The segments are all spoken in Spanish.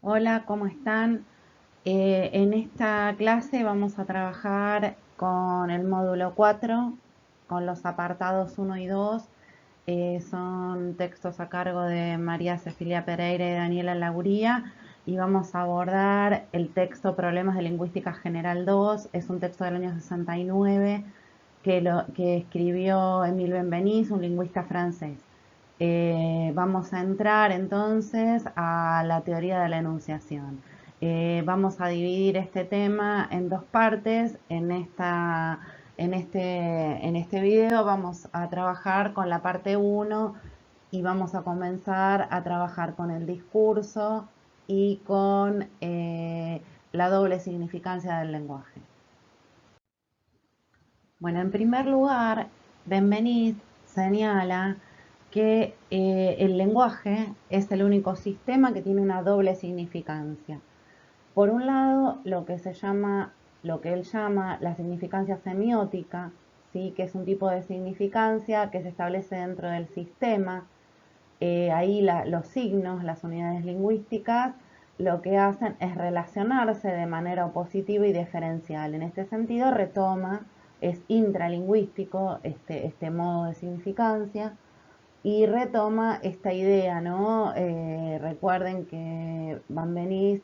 Hola, ¿cómo están? En esta clase vamos a trabajar con el módulo 4, con los apartados 1 y 2. Son textos a cargo de María Cecilia Pereira y Daniela Lauría y vamos a abordar el texto Problemas de Lingüística General 2. Es un texto del año 69 que escribió Émile Benveniste, un lingüista francés. Vamos a entrar entonces a la teoría de la enunciación. Vamos a dividir este tema en dos partes. En este video vamos a trabajar con la parte 1 y vamos a comenzar a trabajar con el discurso y con la doble significancia del lenguaje. Bueno, en primer lugar, Benveniste señala que el lenguaje es el único sistema que tiene una doble significancia. Por un lado, lo que él llama la significancia semiótica, ¿sí? Que es un tipo de significancia que se establece dentro del sistema. Ahí los signos, las unidades lingüísticas, lo que hacen es relacionarse de manera opositiva y diferencial. En este sentido, es intralingüístico este modo de significancia y retoma esta idea, ¿no? Recuerden que Van Benís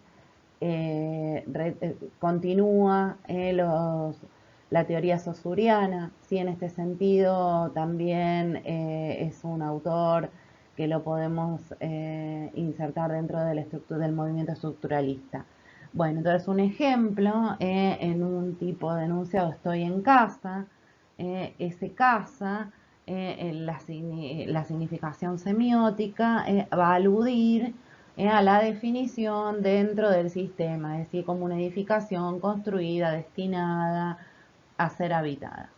continúa la teoría saussuriana, ¿sí? En este sentido también es un autor que lo podemos insertar dentro del movimiento estructuralista. Bueno, entonces un ejemplo, en un tipo de enunciado estoy en casa, ese casa, la significación semiótica va a aludir a la definición dentro del sistema, es decir, como una edificación construida, destinada a ser habitada.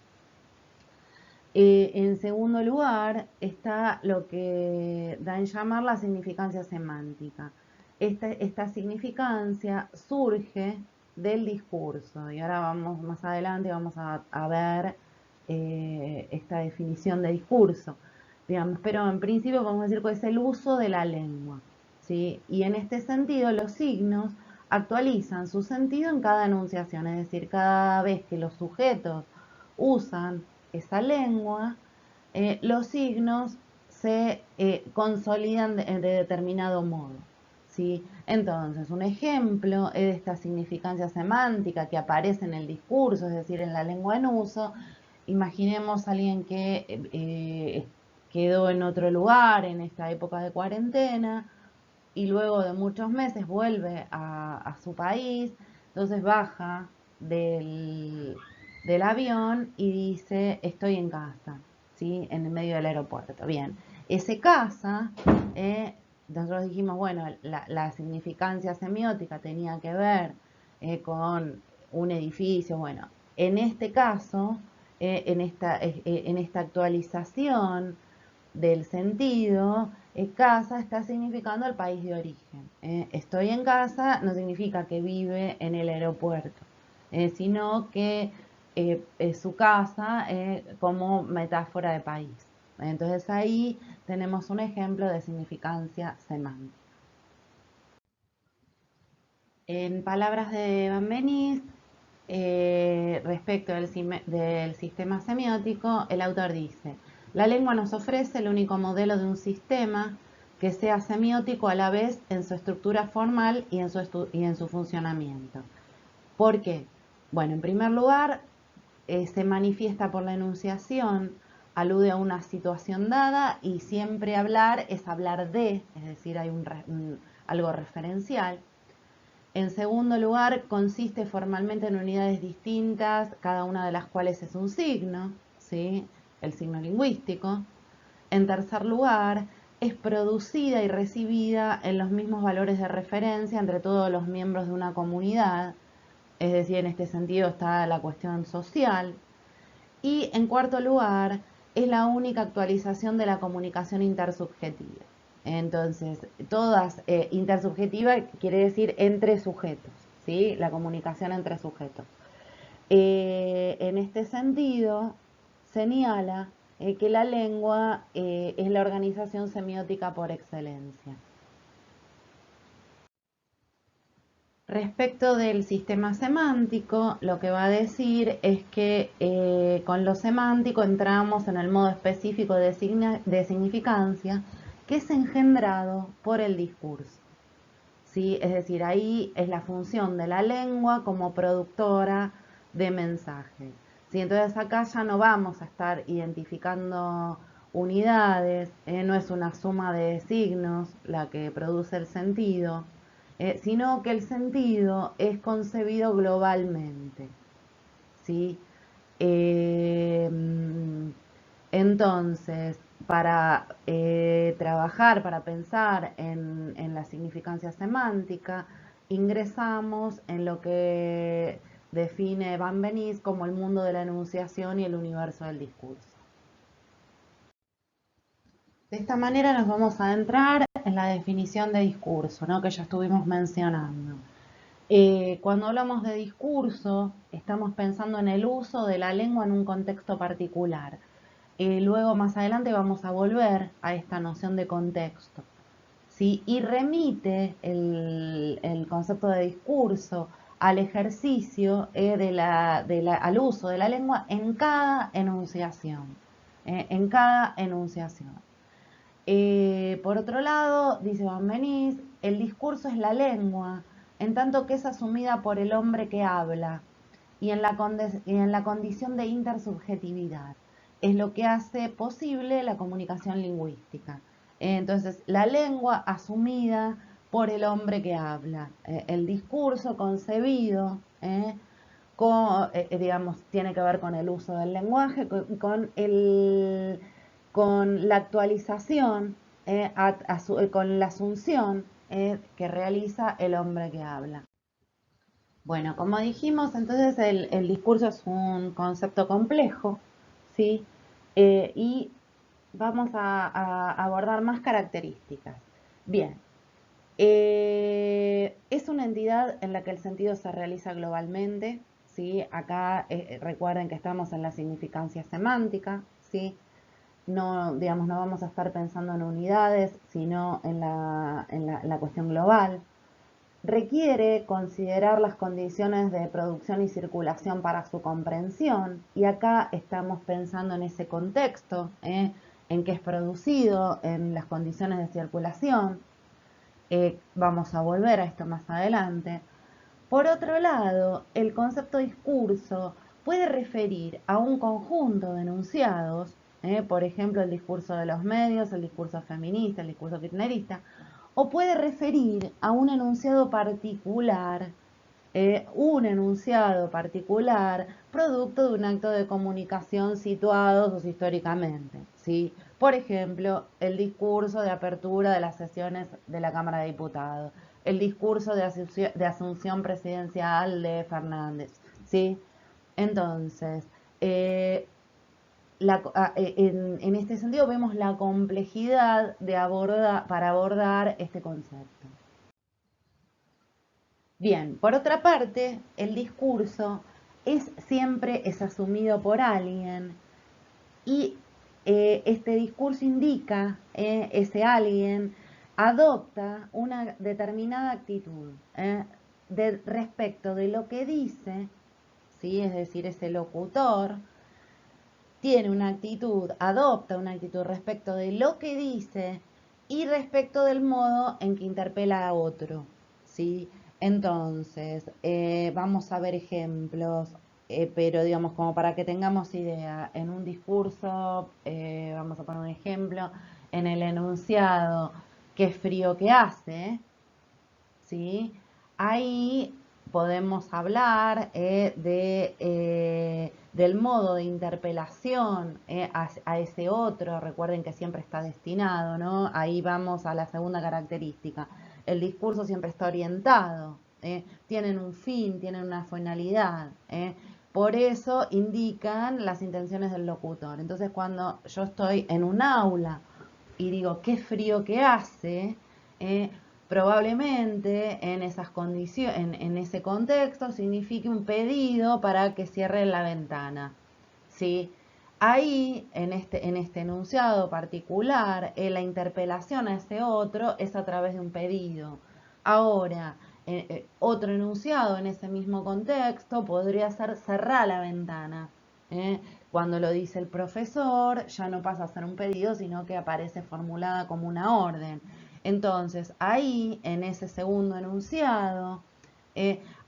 En segundo lugar está lo que da en llamar la significancia semántica. Esta significancia surge del discurso y ahora vamos más adelante, vamos a ver esta definición de discurso, digamos, pero en principio podemos decir que es el uso de la lengua, ¿sí? Y en este sentido los signos actualizan su sentido en cada enunciación, es decir, cada vez que los sujetos usan esa lengua, los signos se consolidan de determinado modo, ¿sí? Entonces, un ejemplo de esta significancia semántica que aparece en el discurso, es decir, en la lengua en uso. Imaginemos a alguien que quedó en otro lugar en esta época de cuarentena y luego de muchos meses vuelve a su país, entonces baja del avión y dice estoy en casa, ¿sí? En el medio del aeropuerto. Bien, ese casa, nosotros dijimos, bueno, la significancia semiótica tenía que ver con un edificio, bueno, en este caso, en esta actualización del sentido, casa está significando el país de origen. Estoy en casa no significa que vive en el aeropuerto, sino que es su casa como metáfora de país. Entonces ahí tenemos un ejemplo de significancia semántica. En palabras de Van Benist, respecto del sistema semiótico, el autor dice: la lengua nos ofrece el único modelo de un sistema que sea semiótico a la vez en su estructura formal y en su funcionamiento. ¿Por qué? Bueno, en primer lugar, se manifiesta por la enunciación, alude a una situación dada y siempre hablar es hablar de, es decir, hay algo referencial. En segundo lugar, consiste formalmente en unidades distintas, cada una de las cuales es un signo, ¿sí? El signo lingüístico. En tercer lugar, es producida y recibida en los mismos valores de referencia entre todos los miembros de una comunidad, es decir, en este sentido está la cuestión social. Y en cuarto lugar, es la única actualización de la comunicación intersubjetiva. Entonces, todas intersubjetiva quiere decir entre sujetos, ¿sí? La comunicación entre sujetos. En este sentido, señala que la lengua es la organización semiótica por excelencia. Respecto del sistema semántico, lo que va a decir es que con lo semántico entramos en el modo específico de significancia que es engendrado por el discurso. ¿Sí? Es decir, ahí es la función de la lengua como productora de mensajes. ¿Sí? Entonces acá ya no vamos a estar identificando unidades, no es una suma de signos la que produce el sentido, sino que el sentido es concebido globalmente. ¿Sí? Eh, entonces, para trabajar, para pensar en la significancia semántica, ingresamos en lo que define Van Benisse como el mundo de la enunciación y el universo del discurso. De esta manera nos vamos a adentrar en la definición de discurso, ¿no? Que ya estuvimos mencionando. Cuando hablamos de discurso, estamos pensando en el uso de la lengua en un contexto particular. Luego, más adelante, vamos a volver a esta noción de contexto, ¿sí? Y remite el concepto de discurso al ejercicio al uso de la lengua en cada enunciación. En cada enunciación. Por otro lado, dice Van Benisse, el discurso es la lengua, en tanto que es asumida por el hombre que habla y en la condición de intersubjetividad. Es lo que hace posible la comunicación lingüística. Entonces, la lengua asumida por el hombre que habla. El discurso concebido, digamos, tiene que ver con el uso del lenguaje, con la actualización, con la asunción que realiza el hombre que habla. Bueno, como dijimos, entonces el discurso es un concepto complejo, ¿sí? Y vamos a abordar más características. Bien, es una entidad en la que el sentido se realiza globalmente, ¿sí? Acá recuerden que estamos en la significancia semántica, ¿sí? No, digamos, no vamos a estar pensando en unidades, sino en la cuestión global. Requiere considerar las condiciones de producción y circulación para su comprensión, y acá estamos pensando en ese contexto, en que es producido, en las condiciones de circulación. Vamos a volver a esto más adelante. Por otro lado, el concepto discurso puede referir a un conjunto de enunciados, por ejemplo, el discurso de los medios, el discurso feminista, el discurso kirchnerista, o puede referir a un enunciado particular, producto de un acto de comunicación situados históricamente, ¿sí? Por ejemplo, el discurso de apertura de las sesiones de la Cámara de Diputados, el discurso de asunción presidencial de Fernández, ¿sí? Entonces, en este sentido vemos la complejidad para abordar este concepto. Bien, por otra parte, el discurso siempre es asumido por alguien y este discurso indica, ese alguien adopta una determinada actitud respecto de lo que dice, ¿sí? Es decir, ese locutor adopta una actitud respecto de lo que dice y respecto del modo en que interpela a otro, ¿sí? Entonces, vamos a ver ejemplos, pero digamos, como para que tengamos idea, en un discurso, vamos a poner un ejemplo, en el enunciado, qué frío que hace, ¿sí? Ahí podemos hablar del modo de interpelación a ese otro. Recuerden que siempre está destinado, ¿no? Ahí vamos a la segunda característica. El discurso siempre está orientado, tienen un fin, tienen una finalidad. Por eso indican las intenciones del locutor. Entonces, cuando yo estoy en un aula y digo qué frío que hace, probablemente en esas condiciones, en ese contexto, signifique un pedido para que cierre la ventana, ¿sí? Ahí, en este enunciado particular, la interpelación a ese otro es a través de un pedido. Ahora, Otro enunciado en ese mismo contexto podría ser cerrar la ventana. Cuando lo dice el profesor, ya no pasa a ser un pedido, sino que aparece formulada como una orden. Entonces, ahí, en ese segundo enunciado,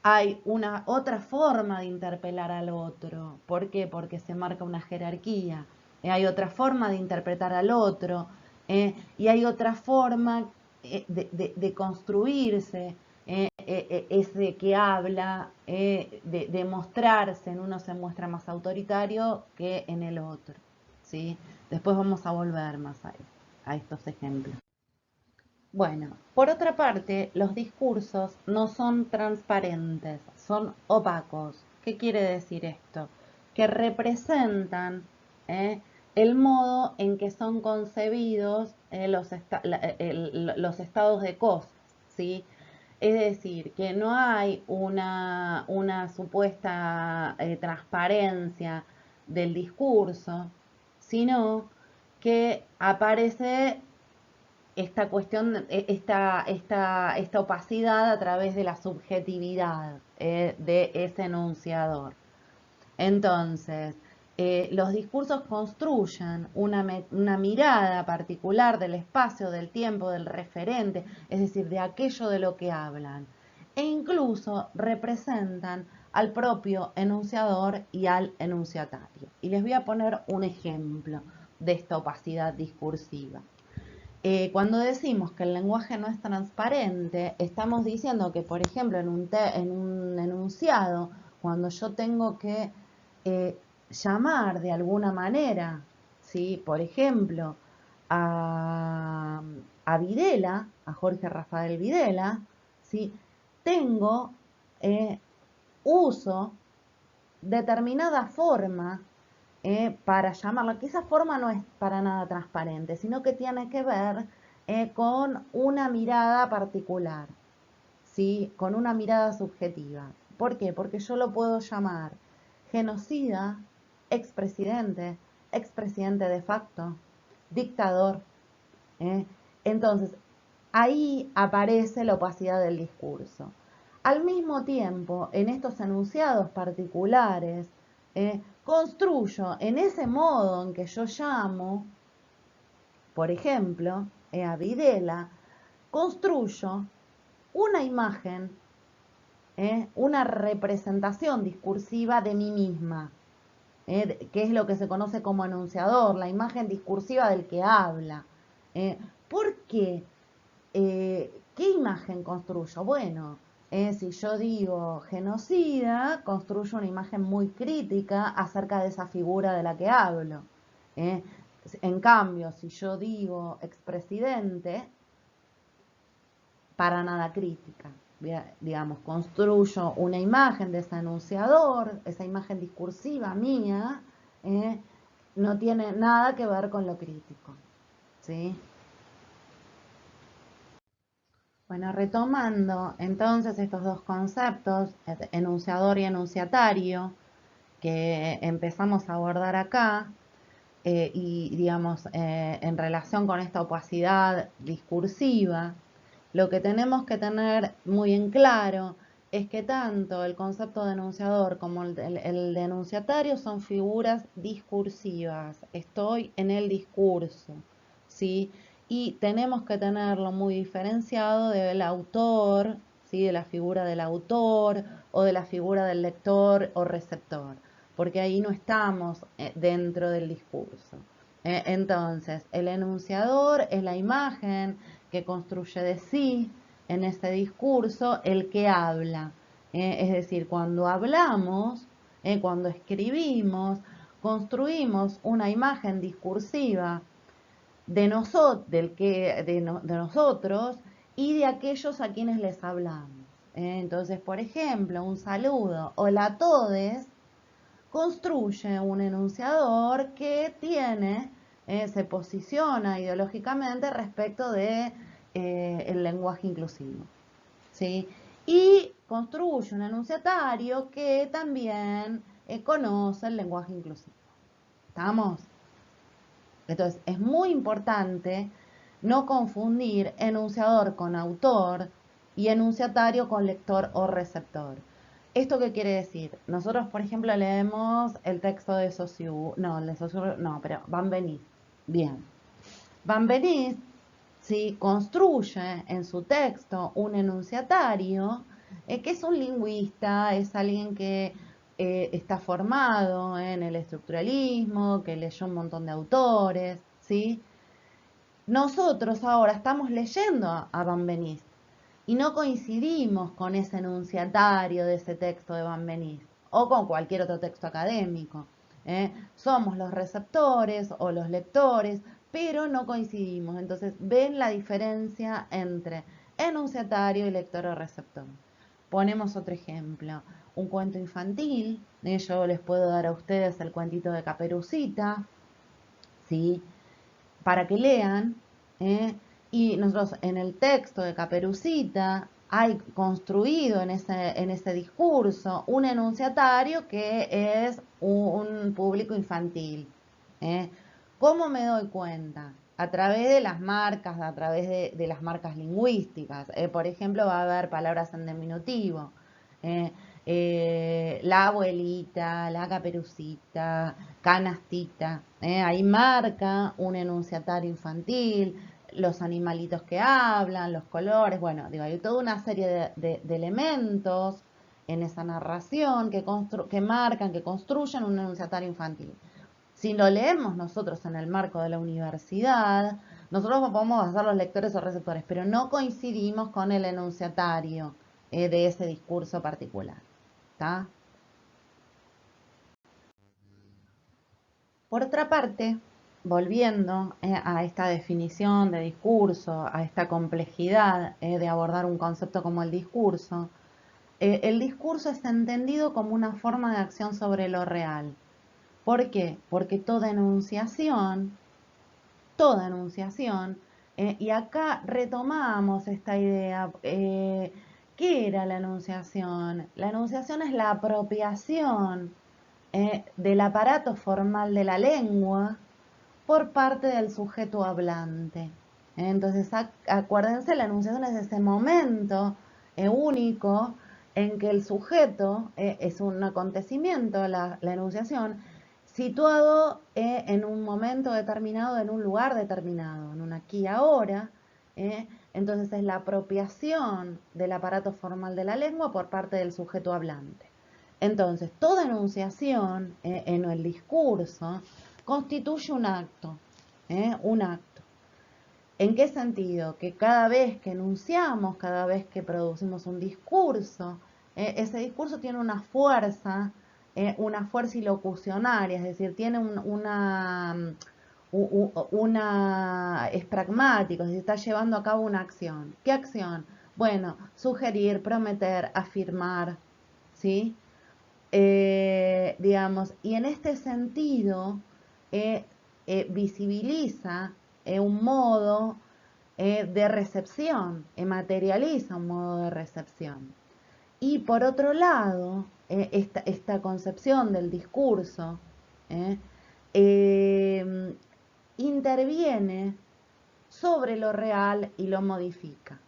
hay una otra forma de interpelar al otro. ¿Por qué? Porque se marca una jerarquía. Hay otra forma de interpretar al otro. Y hay otra forma de construirse. Ese que habla, de mostrarse, en uno se muestra más autoritario que en el otro, ¿sí? Después vamos a volver más a estos ejemplos. Bueno, por otra parte, los discursos no son transparentes, son opacos. ¿Qué quiere decir esto? Que representan el modo en que son concebidos los estados de cosas, ¿sí? Es decir, que no hay una supuesta transparencia del discurso, sino que aparece esta cuestión, esta opacidad a través de la subjetividad de ese enunciador. Entonces, los discursos construyen una mirada particular del espacio, del tiempo, del referente, es decir, de aquello de lo que hablan, e incluso representan al propio enunciador y al enunciatario. Y les voy a poner un ejemplo de esta opacidad discursiva. Cuando decimos que el lenguaje no es transparente, estamos diciendo que, por ejemplo, en un enunciado, cuando yo tengo que llamar de alguna manera, ¿sí? Por ejemplo, a Videla, a Jorge Rafael Videla, ¿sí? Tengo, uso determinada forma para llamarlo, que esa forma no es para nada transparente, sino que tiene que ver con una mirada particular, ¿sí? Con una mirada subjetiva. ¿Por qué? Porque yo lo puedo llamar genocida, expresidente, expresidente de facto, dictador. ¿eh? Entonces, ahí aparece la opacidad del discurso. Al mismo tiempo, en estos enunciados particulares, construyo en ese modo en que yo llamo, por ejemplo, a Videla, construyo una imagen, una representación discursiva de mí misma, que es lo que se conoce como enunciador, la imagen discursiva del que habla. ¿Por qué? ¿Qué imagen construyo? Bueno, si yo digo genocida, construyo una imagen muy crítica acerca de esa figura de la que hablo. ¿eh? En cambio, si yo digo expresidente, para nada crítica. Digamos, construyo una imagen de ese enunciador, esa imagen discursiva mía, no tiene nada que ver con lo crítico. ¿Sí? Bueno, retomando entonces estos dos conceptos, enunciador y enunciatario, que empezamos a abordar acá, y digamos, en relación con esta opacidad discursiva, lo que tenemos que tener muy en claro es que tanto el concepto de enunciador como el de enunciatario son figuras discursivas. Estoy en el discurso, ¿sí? Y tenemos que tenerlo muy diferenciado del autor, ¿sí? De la figura del autor o de la figura del lector o receptor, porque ahí no estamos dentro del discurso. Entonces, el enunciador es la imagen que construye de sí en ese discurso el que habla. Es decir, cuando hablamos, cuando escribimos, construimos una imagen discursiva de nosotros y de aquellos a quienes les hablamos. Entonces, por ejemplo, un saludo, hola a todes, construye un enunciador que se posiciona ideológicamente respecto de el lenguaje inclusivo, ¿sí? Y construye un enunciatario que también conoce el lenguaje inclusivo. ¿Estamos? Entonces, es muy importante no confundir enunciador con autor, y enunciatario con lector o receptor. ¿Esto qué quiere decir? Nosotros, por ejemplo, leemos el texto de Saussure, pero Benveniste. Bien. Benveniste, ¿sí?, construye en su texto un enunciatario, que es un lingüista, es alguien que está formado en el estructuralismo, que leyó un montón de autores, ¿sí? Nosotros ahora estamos leyendo a Benveniste y no coincidimos con ese enunciatario de ese texto de Benveniste o con cualquier otro texto académico. Somos los receptores o los lectores, pero no coincidimos. Entonces, ven la diferencia entre enunciatario y lector o receptor. Ponemos otro ejemplo, un cuento infantil. Yo les puedo dar a ustedes el cuentito de Caperucita, ¿sí?, para que lean, y nosotros en el texto de Caperucita hay construido en ese discurso un enunciatario que es un público infantil. ¿Cómo me doy cuenta? A través de las marcas, a través de las marcas lingüísticas. Por ejemplo, va a haber palabras en diminutivo. La abuelita, la Caperucita, canastita. Ahí marca un enunciatario infantil, los animalitos que hablan, los colores. Bueno, digo, hay toda una serie de elementos en esa narración que marcan, que construyen un enunciatario infantil. Si lo leemos nosotros en el marco de la universidad, nosotros podemos ser los lectores o receptores, pero no coincidimos con el enunciatario de ese discurso particular. ¿Está? Por otra parte, volviendo a esta definición de discurso, a esta complejidad de abordar un concepto como el discurso es entendido como una forma de acción sobre lo real. ¿Por qué? Porque toda enunciación, y acá retomamos esta idea, ¿qué era la enunciación? La enunciación es la apropiación del aparato formal de la lengua por parte del sujeto hablante. Entonces, acuérdense, la enunciación es ese momento único en que el sujeto es un acontecimiento, la enunciación, situado en un momento determinado, en un lugar determinado, en un aquí y ahora. Entonces es la apropiación del aparato formal de la lengua por parte del sujeto hablante. Entonces, toda enunciación en el discurso constituye un acto, un acto. ¿En qué sentido? Que cada vez que enunciamos, cada vez que producimos un discurso, ese discurso tiene una fuerza ilocucionaria, es decir, tiene es pragmático, es decir, está llevando a cabo una acción. ¿Qué acción? Bueno, sugerir, prometer, afirmar, ¿sí? Digamos, y en este sentido visibiliza un modo de recepción, materializa un modo de recepción. Y por otro lado, esta concepción del discurso interviene sobre lo real y lo modifica.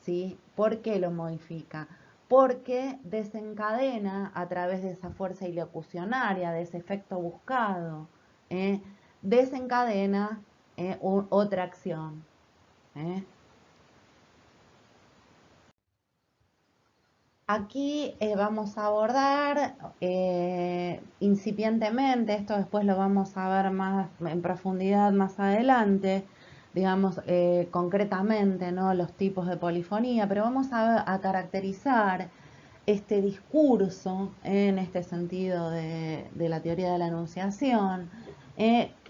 ¿Sí? ¿Por qué lo modifica? Porque desencadena a través de esa fuerza ilocucionaria, de ese efecto buscado, desencadena otra acción. Aquí vamos a abordar incipientemente, esto después lo vamos a ver más en profundidad más adelante, digamos concretamente, ¿no?, los tipos de polifonía, pero vamos a caracterizar este discurso en este sentido de la teoría de la enunciación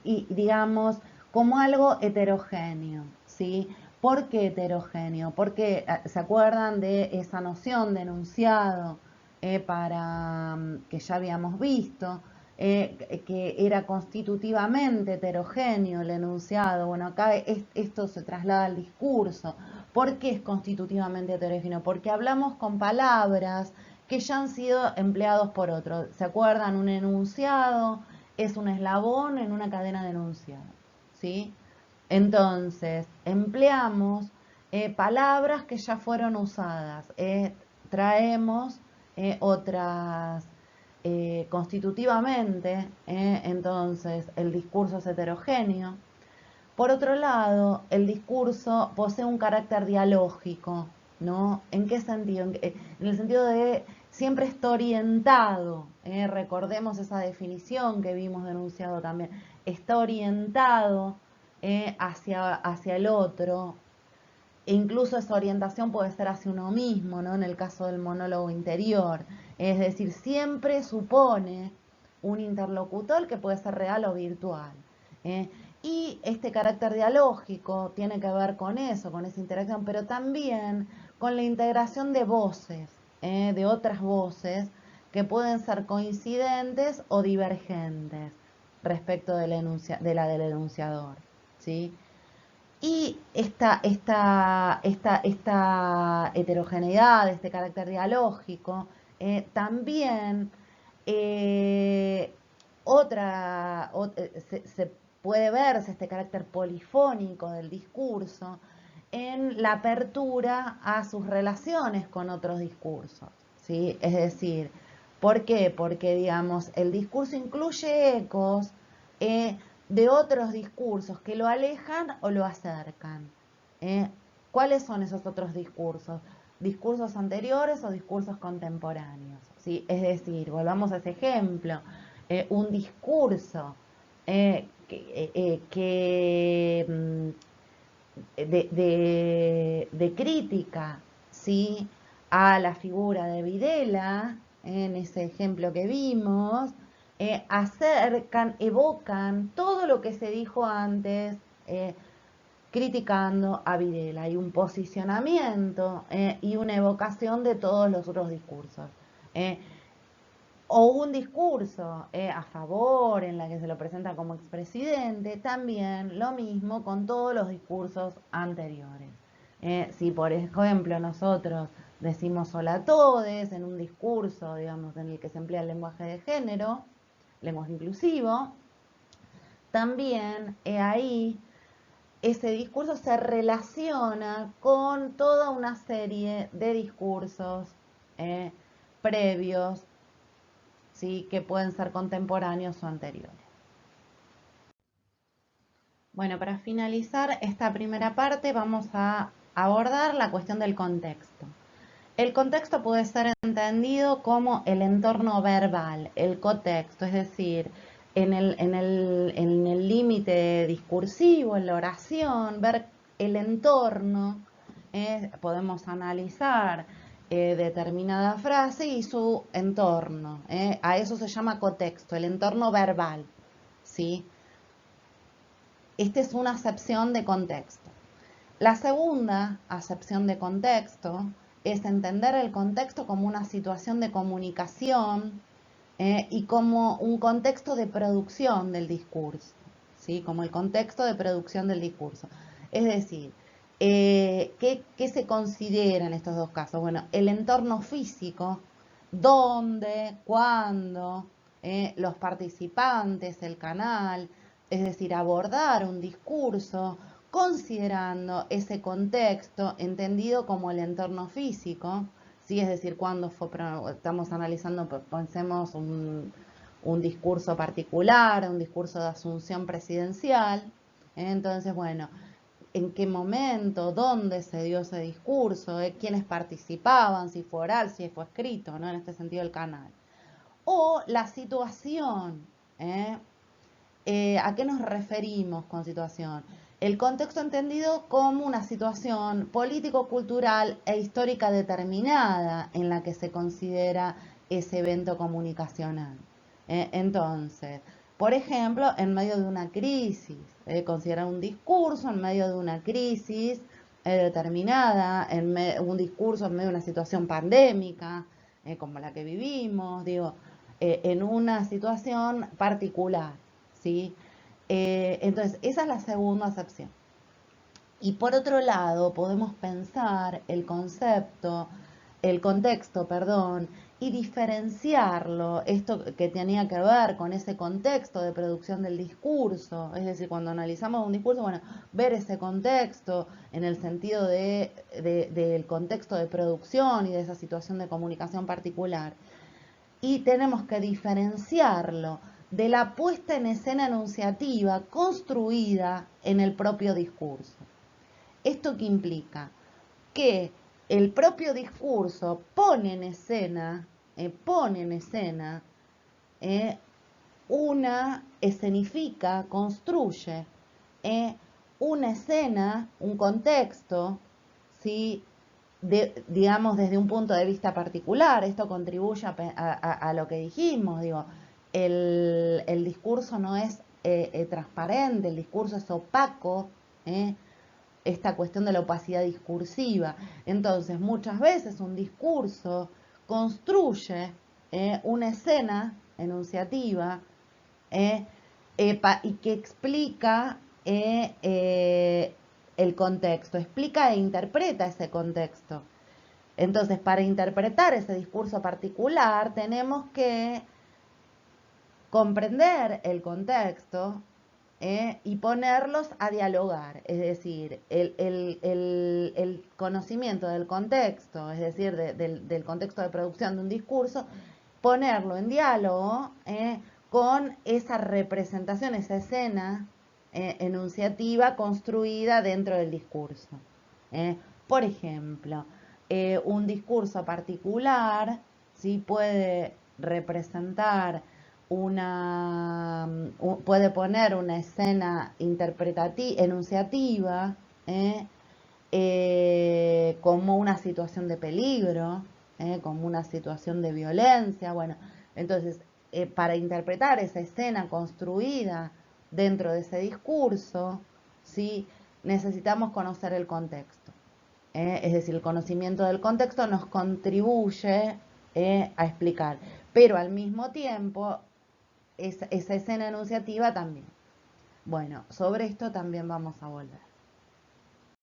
y digamos como algo heterogéneo, ¿sí? ¿Por qué heterogéneo? Porque se acuerdan de esa noción de enunciado que ya habíamos visto, que era constitutivamente heterogéneo el enunciado. Bueno, acá esto se traslada al discurso. ¿Por qué es constitutivamente heterogéneo? Porque hablamos con palabras que ya han sido empleados por otros. ¿Se acuerdan? Un enunciado es un eslabón en una cadena de enunciados, ¿sí? Entonces, empleamos palabras que ya fueron usadas. Traemos otras constitutivamente, entonces el discurso es heterogéneo. Por otro lado, el discurso posee un carácter dialógico, ¿no? ¿En qué sentido? En el sentido de siempre está orientado, recordemos esa definición que vimos denunciado también, está orientado hacia el otro, e incluso esa orientación puede ser hacia uno mismo, ¿no? En el caso del monólogo interior. Es decir, siempre supone un interlocutor que puede ser real o virtual. ¿eh? Y este carácter dialógico tiene que ver con eso, con esa interacción, pero también con la integración de voces, de otras voces que pueden ser coincidentes o divergentes respecto de la del enunciador. ¿sí? Y esta heterogeneidad, este carácter dialógico, también se puede verse este carácter polifónico del discurso en la apertura a sus relaciones con otros discursos, ¿sí? Es decir, ¿por qué? Porque, digamos, el discurso incluye ecos de otros discursos que lo alejan o lo acercan. ¿Cuáles son esos otros discursos? ¿Discursos anteriores o discursos contemporáneos? ¿Sí? Es decir, volvamos a ese ejemplo, un discurso de crítica, ¿sí? A la figura de Videla, en ese ejemplo que vimos, evocan todo lo que se dijo antes, criticando a Videla. Hay un posicionamiento y una evocación de todos los otros discursos. O un discurso a favor en la que se lo presenta como expresidente, también lo mismo con todos los discursos anteriores. Si por ejemplo nosotros decimos hola a todes en un discurso, digamos, en el que se emplea el lenguaje de género, lenguaje inclusivo, también ahí ese discurso se relaciona con toda una serie de discursos previos, ¿sí? Que pueden ser contemporáneos o anteriores. Bueno, para finalizar esta primera parte vamos a abordar la cuestión del contexto. El contexto puede ser entendido como el entorno verbal, el contexto, es decir, en el límite discursivo, en la oración, ver el entorno, podemos analizar determinada frase y su entorno. A eso se llama contexto, el entorno verbal. ¿sí? Esta es una acepción de contexto. La segunda acepción de contexto es entender el contexto como una situación de comunicación y como un contexto de producción del discurso, ¿sí? Como el contexto de producción del discurso. Es decir, ¿qué se considera en estos dos casos? Bueno, el entorno físico, dónde, cuándo, los participantes, el canal, es decir, abordar un discurso considerando ese contexto entendido como el entorno físico, ¿sí? Es decir, cuando estamos analizando, pensemos un discurso particular, un discurso de asunción presidencial, entonces, bueno, en qué momento, dónde se dio ese discurso, quiénes participaban, si fue oral, si fue escrito, ¿no? En este sentido el canal. O la situación, ¿a qué nos referimos con situación? El contexto entendido como una situación político-cultural e histórica determinada en la que se considera ese evento comunicacional. Entonces, por ejemplo, en medio de una crisis, considerar un discurso en medio de una crisis determinada, un discurso en medio de una situación pandémica, como la que vivimos, digo, en una situación particular. ¿sí? Entonces, esa es la segunda acepción. Y por otro lado, podemos pensar el contexto, perdón, y diferenciarlo, esto que tenía que ver con ese contexto de producción del discurso, es decir, cuando analizamos un discurso, bueno, ver ese contexto en el sentido del contexto de producción y de esa situación de comunicación particular. Y tenemos que diferenciarlo de la puesta en escena enunciativa construida en el propio discurso. ¿Esto qué implica? Que el propio discurso pone en escena, escenifica, construye una escena, un contexto, ¿sí? Digamos desde un punto de vista particular. Esto contribuye a lo que dijimos, digo, el discurso no es transparente, el discurso es opaco, esta cuestión de la opacidad discursiva. Entonces, muchas veces un discurso construye una escena enunciativa y que explica el contexto, explica e interpreta ese contexto. Entonces, para interpretar ese discurso particular, tenemos que comprender el contexto y ponerlos a dialogar, es decir, el conocimiento del contexto, es decir, del contexto de producción de un discurso, ponerlo en diálogo con esa representación, esa escena enunciativa construida dentro del discurso. Por ejemplo, un discurso particular ¿sí? Puede representar puede poner una escena enunciativa como una situación de peligro, como una situación de violencia. Bueno, entonces, para interpretar esa escena construida dentro de ese discurso, ¿sí? Necesitamos conocer el contexto. Es decir, el conocimiento del contexto nos contribuye a explicar, pero al mismo tiempo esa escena enunciativa también. Bueno, sobre esto también vamos a volver.